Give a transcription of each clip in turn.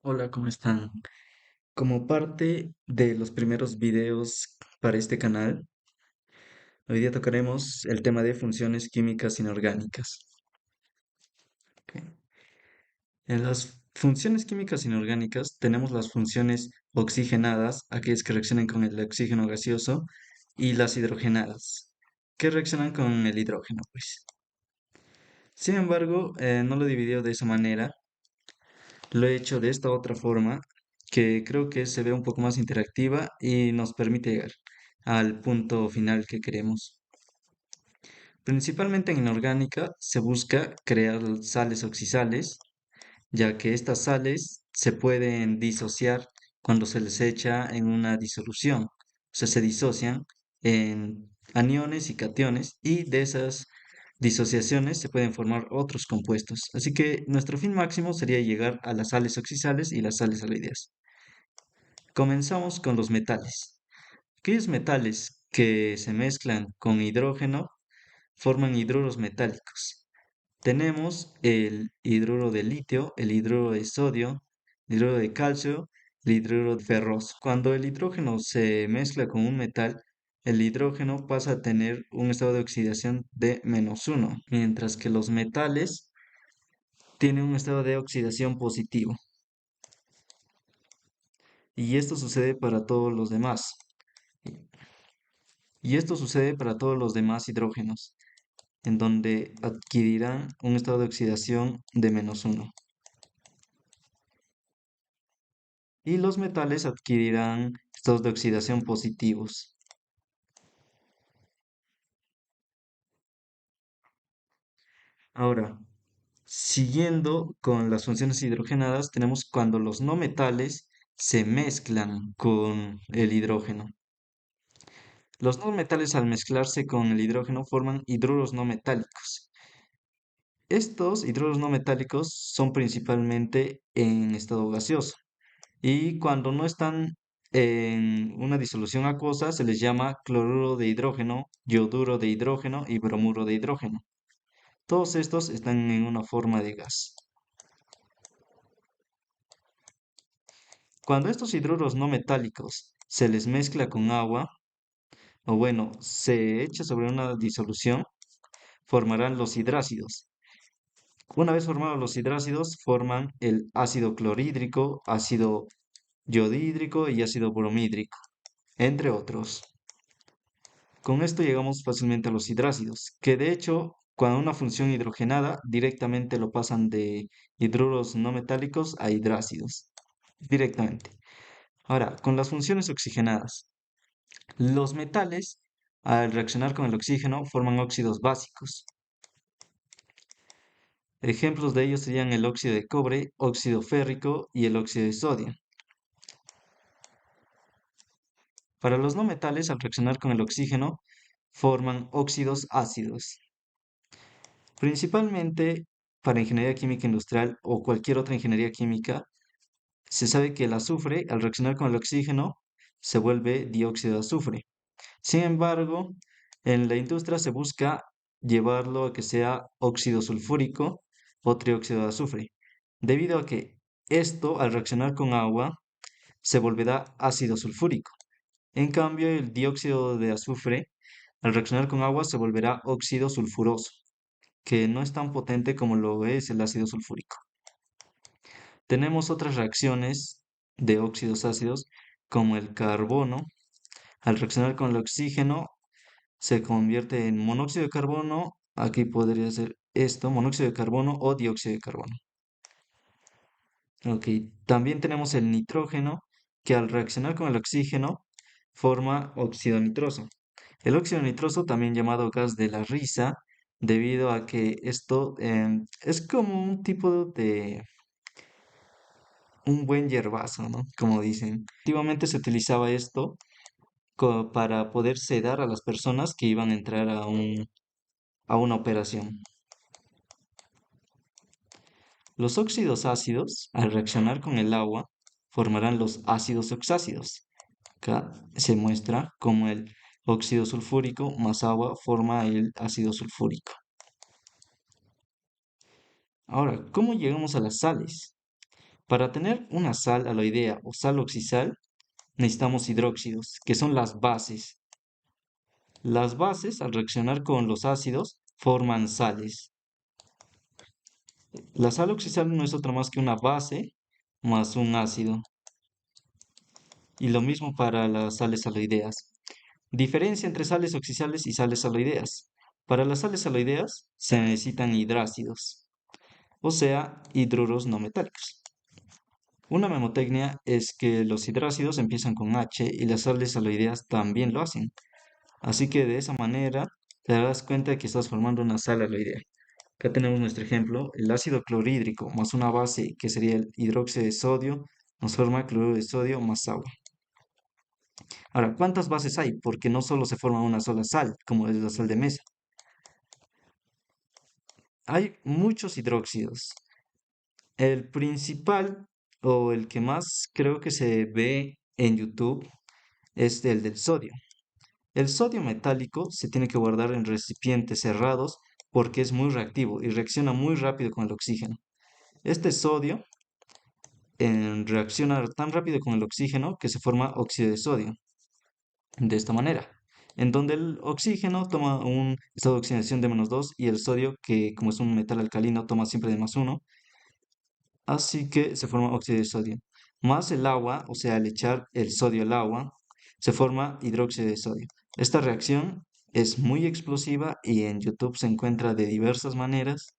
Hola, ¿cómo están? Como parte de los primeros videos para este canal, hoy día tocaremos el tema de funciones químicas inorgánicas. ¿Ok? En las funciones químicas inorgánicas tenemos las funciones oxigenadas, aquellas que reaccionan con el oxígeno gaseoso, y las hidrogenadas, que reaccionan con el hidrógeno, pues. Sin embargo, no lo he dividido de esa manera, lo he hecho de esta otra forma que creo que se ve un poco más interactiva y nos permite llegar al punto final que queremos. Principalmente en inorgánica se busca crear sales oxidales, ya que estas sales se pueden disociar cuando se les echa en una disolución. O sea, se disocian en aniones y cationes y de esas disociaciones se pueden formar otros compuestos. Así que nuestro fin máximo sería llegar a las sales oxidales y las sales salidas. Comenzamos con los metales. Aquellos metales que se mezclan con hidrógeno forman hidruros metálicos. Tenemos el hidruro de litio, el hidruro de sodio, el hidruro de calcio, el hidruro de ferroso. Cuando el hidrógeno se mezcla con un metal, el hidrógeno pasa a tener un estado de oxidación de -1, mientras que los metales tienen un estado de oxidación positivo. Y esto sucede para todos los demás. Y esto sucede para todos los demás hidrógenos, en donde adquirirán un estado de oxidación de -1. Y los metales adquirirán estados de oxidación positivos. Ahora, siguiendo con las funciones hidrogenadas, tenemos cuando los no metales se mezclan con el hidrógeno. Los no metales al mezclarse con el hidrógeno forman hidruros no metálicos. Estos hidruros no metálicos son principalmente en estado gaseoso y cuando no están en una disolución acuosa se les llama cloruro de hidrógeno, yoduro de hidrógeno y bromuro de hidrógeno. Todos estos están en una forma de gas. Cuando estos hidruros no metálicos se les mezcla con agua, o bueno, se echa sobre una disolución, formarán los hidrácidos. Una vez formados los hidrácidos, forman el ácido clorhídrico, ácido yodhídrico y ácido bromídrico, entre otros. Con esto llegamos fácilmente a los hidrácidos, que de hecho, cuando una función hidrogenada directamente lo pasan de hidruros no metálicos a hidrácidos, directamente. Ahora, con las funciones oxigenadas. Los metales, al reaccionar con el oxígeno, forman óxidos básicos. Ejemplos de ellos serían el óxido de cobre, óxido férrico y el óxido de sodio. Para los no metales, al reaccionar con el oxígeno, forman óxidos ácidos. Principalmente para ingeniería química industrial o cualquier otra ingeniería química, se sabe que el azufre, al reaccionar con el oxígeno, se vuelve dióxido de azufre. Sin embargo, en la industria se busca llevarlo a que sea óxido sulfúrico o trióxido de azufre, debido a que esto, al reaccionar con agua, se volverá ácido sulfúrico. En cambio, el dióxido de azufre, al reaccionar con agua, se volverá óxido sulfuroso, que no es tan potente como lo es el ácido sulfúrico. Tenemos otras reacciones de óxidos ácidos, como el carbono. Al reaccionar con el oxígeno, se convierte en monóxido de carbono. Aquí podría ser esto, monóxido de carbono o dióxido de carbono. Ok, también tenemos el nitrógeno, que al reaccionar con el oxígeno forma óxido nitroso. El óxido nitroso, también llamado gas de la risa, debido a que esto es como un tipo de un buen hierbazo, ¿no? Como dicen. Antiguamente se utilizaba esto para poder sedar a las personas que iban a entrar a una operación. Los óxidos ácidos, al reaccionar con el agua, formarán los ácidos oxácidos. Acá se muestra cómo el óxido sulfúrico más agua forma el ácido sulfúrico. Ahora, ¿cómo llegamos a las sales? Para tener una sal aloidea o sal oxisal, necesitamos hidróxidos, que son las bases. Las bases, al reaccionar con los ácidos, forman sales. La sal oxisal no es otra más que una base más un ácido. Y lo mismo para las sales aloideas. Diferencia entre sales oxisales y sales aloideas. Para las sales aloideas se necesitan hidrácidos, o sea, hidruros no metálicos. Una memotecnia es que los hidrácidos empiezan con H y las sales aloideas también lo hacen. Así que de esa manera te darás cuenta de que estás formando una sal aloidea. Acá tenemos nuestro ejemplo, el ácido clorhídrico más una base que sería el hidróxido de sodio nos forma cloruro de sodio más agua. Ahora, ¿cuántas bases hay? Porque no solo se forma una sola sal, como es la sal de mesa. Hay muchos hidróxidos. El principal o el que más creo que se ve en YouTube es el del sodio. El sodio metálico se tiene que guardar en recipientes cerrados porque es muy reactivo y reacciona muy rápido con el oxígeno. Este sodio reacciona tan rápido con el oxígeno que se forma óxido de sodio. De esta manera, en donde el oxígeno toma un estado de oxidación de -2 y el sodio, que como es un metal alcalino, toma siempre de +1, así que se forma óxido de sodio. Más el agua, o sea, al echar el sodio al agua, se forma hidróxido de sodio. Esta reacción es muy explosiva y en YouTube se encuentra de diversas maneras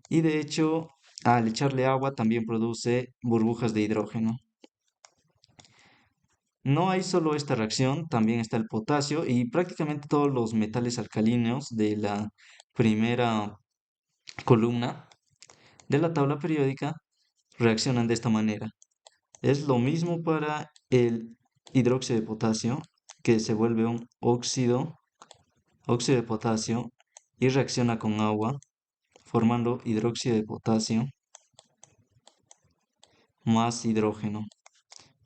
y de hecho, al echarle agua también produce burbujas de hidrógeno. No hay solo esta reacción, también está el potasio y prácticamente todos los metales alcalinos de la primera columna de la tabla periódica reaccionan de esta manera. Es lo mismo para el hidróxido de potasio, que se vuelve un óxido de potasio, y reacciona con agua, formando hidróxido de potasio más hidrógeno.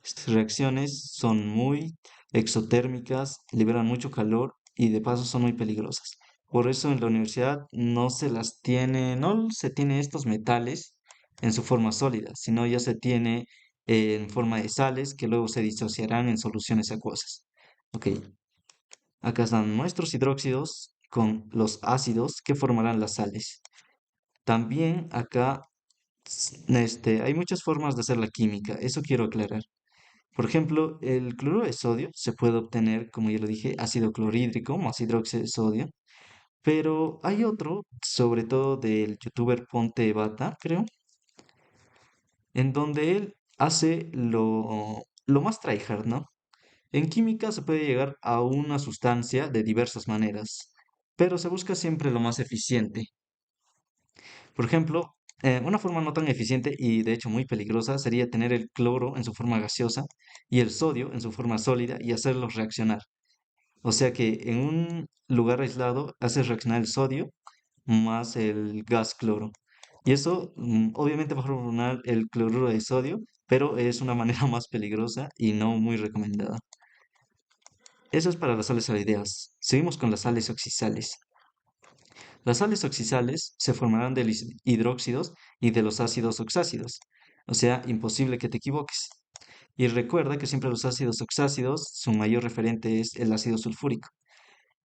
Estas reacciones son muy exotérmicas, liberan mucho calor y de paso son muy peligrosas. Por eso en la universidad no se las tiene, no se tiene estos metales en su forma sólida, sino ya se tiene en forma de sales que luego se disociarán en soluciones acuosas. Ok, acá están nuestros hidróxidos con los ácidos que formarán las sales. También acá hay muchas formas de hacer la química, eso quiero aclarar. Por ejemplo, el cloruro de sodio se puede obtener, como ya lo dije, ácido clorhídrico más hidróxido de sodio, pero hay otro, sobre todo del youtuber Ponte Bata, creo, en donde él hace lo más tryhard, ¿no? En química se puede llegar a una sustancia de diversas maneras, pero se busca siempre lo más eficiente. Por ejemplo, una forma no tan eficiente y de hecho muy peligrosa sería tener el cloro en su forma gaseosa y el sodio en su forma sólida y hacerlos reaccionar. O sea que en un lugar aislado haces reaccionar el sodio más el gas cloro. Y eso obviamente va a formar el cloruro de sodio, pero es una manera más peligrosa y no muy recomendada. Eso es para las sales salideas. Seguimos con las sales oxisales. Las sales oxisales se formarán de los hidróxidos y de los ácidos oxácidos. O sea, imposible que te equivoques. Y recuerda que siempre los ácidos oxácidos, su mayor referente es el ácido sulfúrico.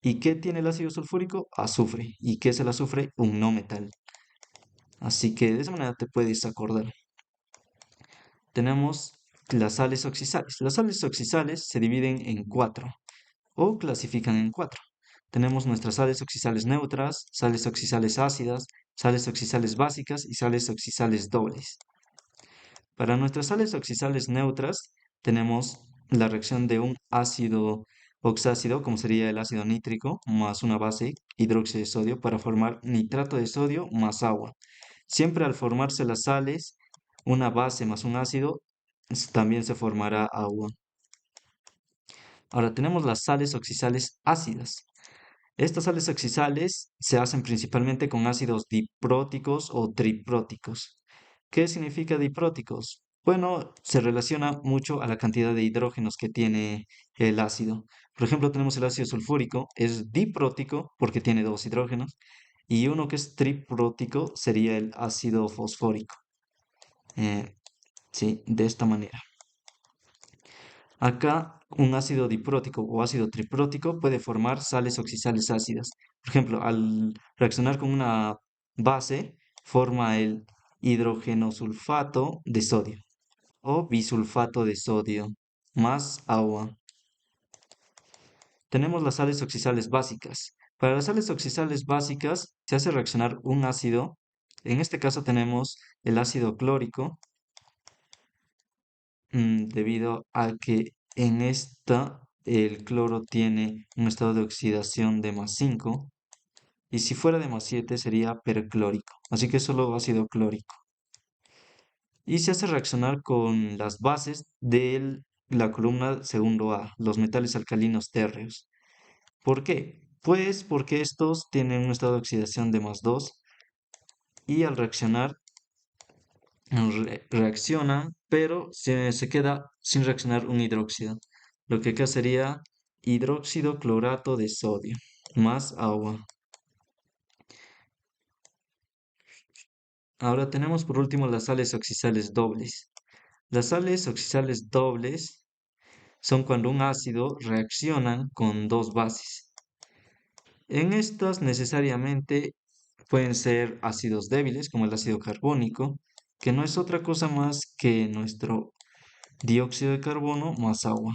¿Y qué tiene el ácido sulfúrico? Azufre. ¿Y qué es el azufre? Un no metal. Así que de esa manera te puedes acordar. Tenemos las sales oxisales. Las sales oxisales se dividen en cuatro o clasifican en cuatro. Tenemos nuestras sales oxisales neutras, sales oxisales ácidas, sales oxisales básicas y sales oxisales dobles. Para nuestras sales oxisales neutras tenemos la reacción de un ácido oxácido, como sería el ácido nítrico, más una base, hidróxido de sodio, para formar nitrato de sodio más agua. Siempre al formarse las sales, una base más un ácido, también se formará agua. Ahora tenemos las sales oxisales ácidas. Estas sales oxisales se hacen principalmente con ácidos dipróticos o tripróticos. ¿Qué significa dipróticos? Bueno, se relaciona mucho a la cantidad de hidrógenos que tiene el ácido. Por ejemplo, tenemos el ácido sulfúrico, es diprótico porque tiene dos hidrógenos, y uno que es triprótico sería el ácido fosfórico. Eh, ¿sí? De esta manera. Acá un ácido diprótico o ácido triprótico puede formar sales oxidales ácidas. Por ejemplo, al reaccionar con una base, forma el hidrogenosulfato de sodio o bisulfato de sodio más agua. Tenemos las sales oxidales básicas. Para las sales oxidales básicas se hace reaccionar un ácido. En este caso tenemos el ácido clórico, debido a que en esta el cloro tiene un estado de oxidación de +5 y si fuera de +7 sería perclórico, así que es solo ácido clórico. Y se hace reaccionar con las bases de la columna segundo A, los metales alcalinos térreos. ¿Por qué? Pues porque estos tienen un estado de oxidación de +2 y al reaccionar reaccionan, pero se queda sin reaccionar un hidróxido. Lo que acá sería hidróxido clorato de sodio más agua. Ahora tenemos por último las sales oxidales dobles. Las sales oxidales dobles son cuando un ácido reaccionan con dos bases. En estas necesariamente pueden ser ácidos débiles, como el ácido carbónico, que no es otra cosa más que nuestro dióxido de carbono más agua.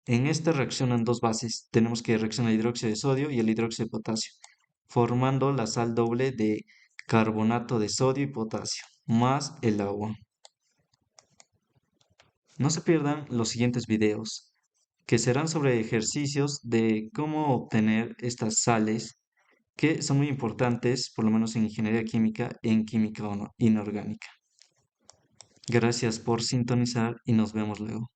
En esta reaccionan dos bases. Tenemos que reaccionar el hidróxido de sodio y el hidróxido de potasio, formando la sal doble de carbonato de sodio y potasio, más el agua. No se pierdan los siguientes videos, que serán sobre ejercicios de cómo obtener estas sales que son muy importantes, por lo menos en ingeniería química y en química inorgánica. Gracias por sintonizar y nos vemos luego.